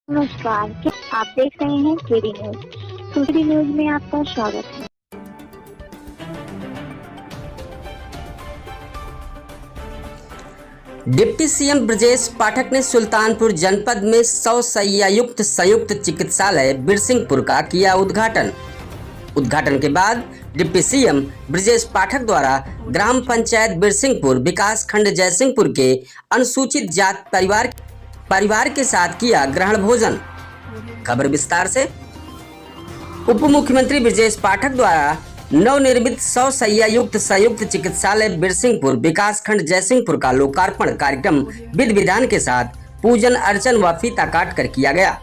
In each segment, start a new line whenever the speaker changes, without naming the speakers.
नमस्कार, क्या आप देख रहे हैं केडी न्यूज। केडी न्यूज में आपका स्वागत है।
डिप्टी सीएम ब्रजेश पाठक ने सुल्तानपुर जनपद में 100 शैय्या युक्त संयुक्त चिकित्सालय बिरसिंहपुर का किया उद्घाटन। उद्घाटन के बाद डिप्टी सीएम ब्रजेश पाठक द्वारा ग्राम पंचायत बिरसिंहपुर विकास खंड जयसिंहपुर के अनुसूचित जात परिवार के साथ किया ग्रहण भोजन। खबर विस्तार से। उप मुख्यमंत्री ब्रजेश पाठक द्वारा नवनिर्मित 100 शैय्या युक्त संयुक्त चिकित्सालय बिरसिंहपुर विकास खंड जयसिंहपुर का लोकार्पण कार्यक्रम विधि विधान के साथ पूजन अर्चन व फीता काट कर किया गया।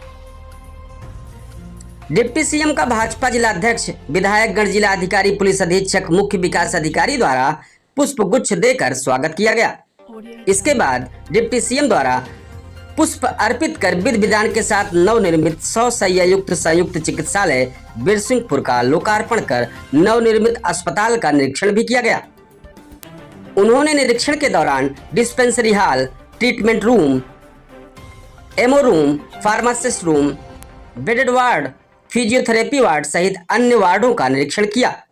डिप्टी सीएम का भाजपा जिला अध्यक्ष विधायक गण जिला अधिकारी पुलिस अधीक्षक मुख्य विकास अधिकारी द्वारा पुष्प गुच्छ देकर स्वागत किया गया। इसके बाद डिप्टी सीएम द्वारा पुष्प अर्पित कर विधि विधान के साथ नवनिर्मित 100 शैय्या युक्त संयुक्त चिकित्सालय बिरसिंहपुर का लोकार्पण कर नवनिर्मित अस्पताल का निरीक्षण भी किया गया। उन्होंने निरीक्षण के दौरान dispensary hall, treatment room, MO room, pharmacist room, bedded ward, physiotherapy ward सहित अन्य वार्डों का निरीक्षण किया।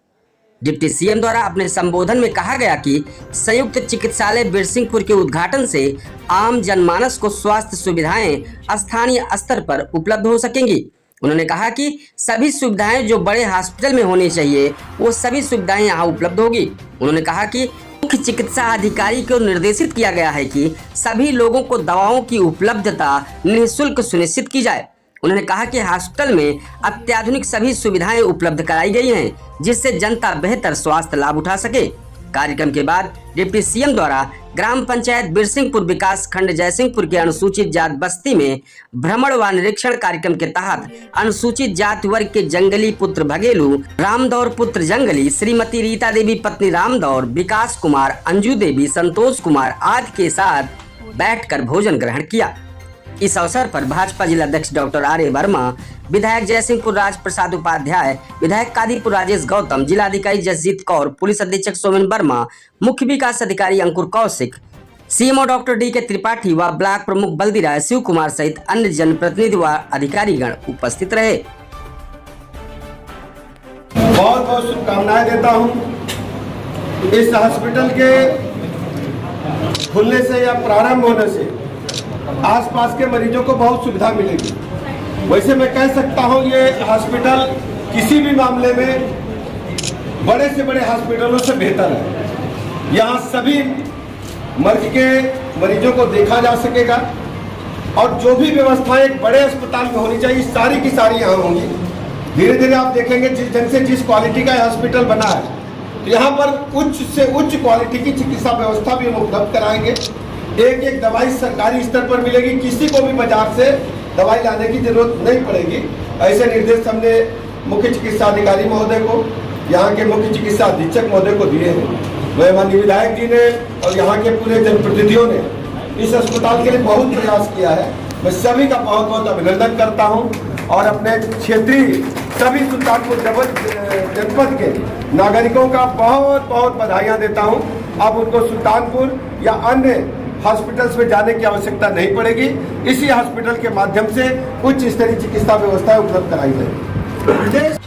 डिप्टी सीएम द्वारा अपने संबोधन में कहा गया कि संयुक्त चिकित्सालय बिरसिंहपुर के उद्घाटन से आम जनमानस को स्वास्थ्य सुविधाएं स्थानीय स्तर पर उपलब्ध हो सकेंगी। उन्होंने कहा कि सभी सुविधाएं जो बड़े हॉस्पिटल में होनी चाहिए वो सभी सुविधाएं यहां उपलब्ध होगी। उन्होंने कहा कि मुख्य चिकित्सा अधिकारी को निर्देशित किया गया है कि सभी लोगों को दवाओं की उपलब्धता निःशुल्क सुनिश्चित की जाए। उन्होंने कहा कि हॉस्पिटल में अत्याधुनिक सभी सुविधाएं उपलब्ध कराई गई हैं जिससे जनता बेहतर स्वास्थ्य लाभ उठा सके। कार्यक्रम के बाद डिप्टी सीएम द्वारा ग्राम पंचायत बिरसिंहपुर विकास खंड जयसिंहपुर के अनुसूचित जात बस्ती में भ्रमण व निरीक्षण कार्यक्रम के तहत अनुसूचित जाति वर्ग के जंगली पुत्र भगेलू, रामदौर पुत्र जंगली, श्रीमती रीता देवी पत्नी रामदौर, विकास कुमार, अंजू देवी, संतोष कुमार आदि के साथ बैठकर भोजन ग्रहण किया। इस अवसर पर भाजपा जिला अध्यक्ष डॉक्टर आर्य वर्मा, विधायक जयसिंहपुर राज प्रसाद उपाध्याय, विधायक कादीपुर राजेश गौतम, जिलाधिकारी जसजीत कौर, पुलिस अधीक्षक सोमेन वर्मा, मुख्य विकास अधिकारी अंकुर कौशिक, सीएमओ डॉक्टर डी के त्रिपाठी व ब्लॉक प्रमुख बल्दी राय, शिव कुमार सहित अन्य जनप्रतिनिधि व अधिकारीगण उपस्थित रहे।
बहुत बहुत शुभकामनाएं देता हूं। इस हॉस्पिटल के खुलने से या प्रारंभ होने से आसपास के मरीजों को बहुत सुविधा मिलेगी। वैसे मैं कह सकता हूं ये हॉस्पिटल किसी भी मामले में बड़े से बड़े हॉस्पिटलों से बेहतर है। यहां सभी मर्ज के मरीजों को देखा जा सकेगा और जो भी व्यवस्थाएं एक बड़े अस्पताल में होनी चाहिए सारी की सारी यहाँ होंगी। धीरे धीरे आप देखेंगे जिस ढंग से जिस क्वालिटी का हॉस्पिटल बना है तो यहाँ पर उच्च से उच्च क्वालिटी की चिकित्सा व्यवस्था भी हम उपलब्ध कराएंगे। एक एक दवाई सरकारी स्तर पर मिलेगी, किसी को भी बाजार से दवाई लाने की जरूरत नहीं पड़ेगी। ऐसे निर्देश हमने मुख्य चिकित्सा अधिकारी महोदय को, यहाँ के मुख्य चिकित्सा अधीक्षक महोदय को दिए हैं। वह माननीय विधायक जी ने और यहाँ के पूरे जनप्रतिनिधियों ने इस अस्पताल के लिए बहुत प्रयास किया है। मैं सभी का बहुत बहुत अभिनंदन करता हूँ और अपने क्षेत्रीय सभी सुल्तानपुर जनपद के नागरिकों का बहुत बहुत बधाइयाँ देता हूँ। अब उनको सुल्तानपुर या अन्य हॉस्पिटल्स में जाने की आवश्यकता नहीं पड़ेगी। इसी हॉस्पिटल के माध्यम से उच्च स्तरीय चिकित्सा व्यवस्था उपलब्ध कराई जाएगी।